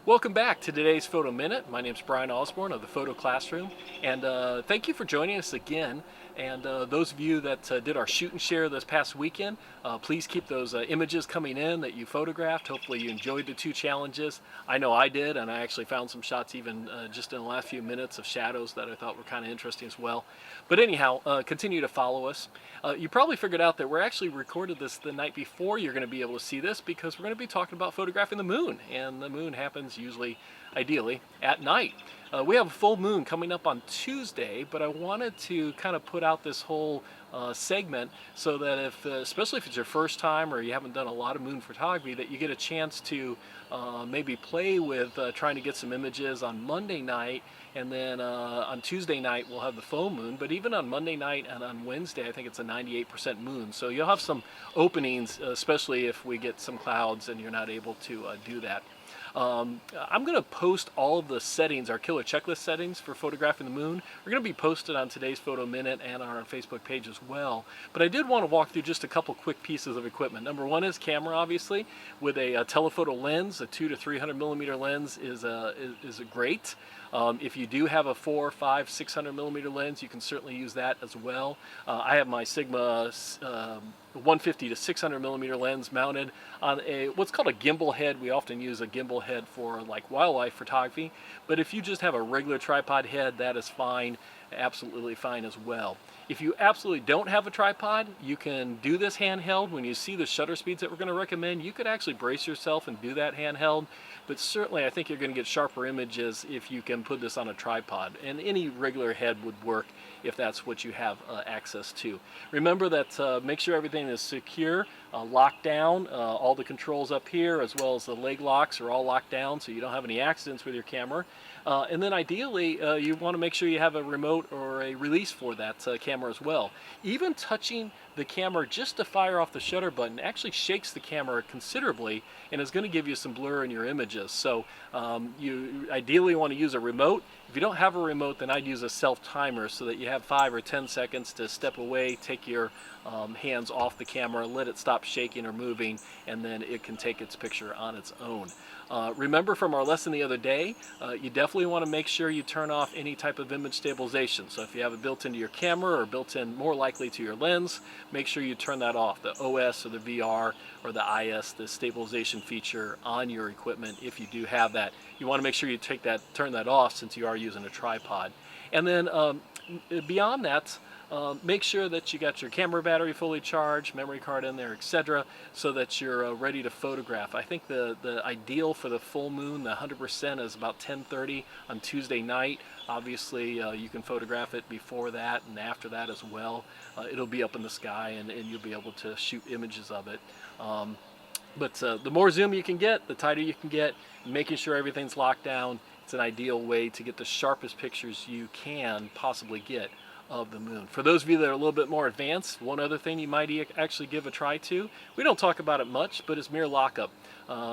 Welcome back to today's Photo Minute. My name is Brian Osborne of the Photo Classroom, and thank you for joining us again. And those of you that did our shoot and share this past weekend, please keep those images coming in that you photographed. Hopefully you enjoyed the two challenges. I know I did, and I actually found some shots even just in the last few minutes of shadows that I thought were kind of interesting as well. But anyhow, continue to follow us. You probably figured out that we're actually recorded this the night before you're going to be able to see this, because we're going to be talking about photographing the moon, and the moon happens usually, ideally, at night. We have a full moon coming up on Tuesday, but I wanted to kind of put out this whole segment so that if, especially if it's your first time or you haven't done a lot of moon photography, that you get a chance to maybe play with trying to get some images on Monday night, and then on Tuesday night we'll have the full moon. But even on Monday night and on Wednesday, I think it's a 98% moon. So you'll have some openings, especially if we get some clouds and you're not able to do that. I'm going to post all of the settings, our killer checklist settings for photographing the moon. We're going to be posted on today's Photo Minute and on our Facebook page as well. But I did want to walk through just a couple quick pieces of equipment. Number one is camera, obviously, with a telephoto lens. A 200 to 300 millimeter lens is a great. If you do have a 400, 500, 600 millimeter lens, you can certainly use that as well. I have my Sigma 150 to 600 millimeter lens mounted on a what's called a gimbal head. We often use a gimbal head for like wildlife photography, but if you just have a regular tripod head, that is fine, absolutely fine as well. If you absolutely don't have a tripod, you can do this handheld. When you see the shutter speeds that we're going to recommend, you could actually brace yourself and do that handheld, but certainly I think you're going to get sharper images if you can put this on a tripod, and any regular head would work if that's what you have access to. Remember that make sure everything is secure, locked down. All the controls up here as well as the leg locks are all locked down so you don't have any accidents with your camera. And then ideally you want to make sure you have a remote or a release for that camera as well. Even touching the camera just to fire off the shutter button actually shakes the camera considerably and is going to give you some blur in your images. So you ideally want to use a remote. If you don't have a remote, then I'd use a self timer so that you have 5 or 10 seconds to step away, take your hands off the camera, let it stop shaking or moving, and then it can take its picture on its own. Remember from our lesson the other day, you definitely want to make sure you turn off any type of image stabilization. So if you have it built into your camera or built in more likely to your lens, make sure you turn that off, the OS or the VR or the IS, the stabilization feature on your equipment. If you do have that, you want to make sure you turn that off since you are using a tripod. And then beyond that, make sure that you got your camera battery fully charged, memory card in there, etc., so that you're ready to photograph. I think the ideal for the full moon, the 100%, is about 10:30 on Tuesday night. Obviously, you can photograph it before that and after that as well. It'll be up in the sky, and you'll be able to shoot images of it. But the more zoom you can get, the tighter you can get, making sure everything's locked down. It's an ideal way to get the sharpest pictures you can possibly get of the moon. For those of you that are a little bit more advanced, one other thing you might actually give a try to, we don't talk about it much, but it's mirror lockup.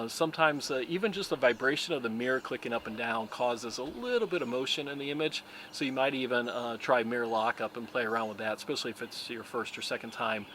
Sometimes even just the vibration of the mirror clicking up and down causes a little bit of motion in the image, so you might even try mirror lockup and play around with that, especially if it's your first or second time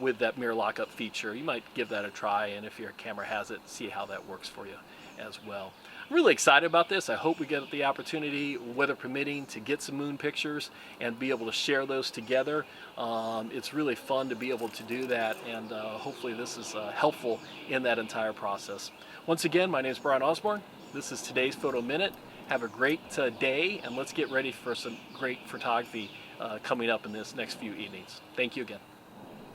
with that mirror lockup feature. You might give that a try, and if your camera has it, see how that works for you as well. I'm really excited about this. I hope we get the opportunity, weather permitting, to get some moon pictures and be able to share those together. It's really fun to be able to do that, and hopefully this is helpful in that entire process. Once again, my name is Brian Osborne. This is today's Photo Minute. Have a great day, and let's get ready for some great photography coming up in this next few evenings. Thank you again.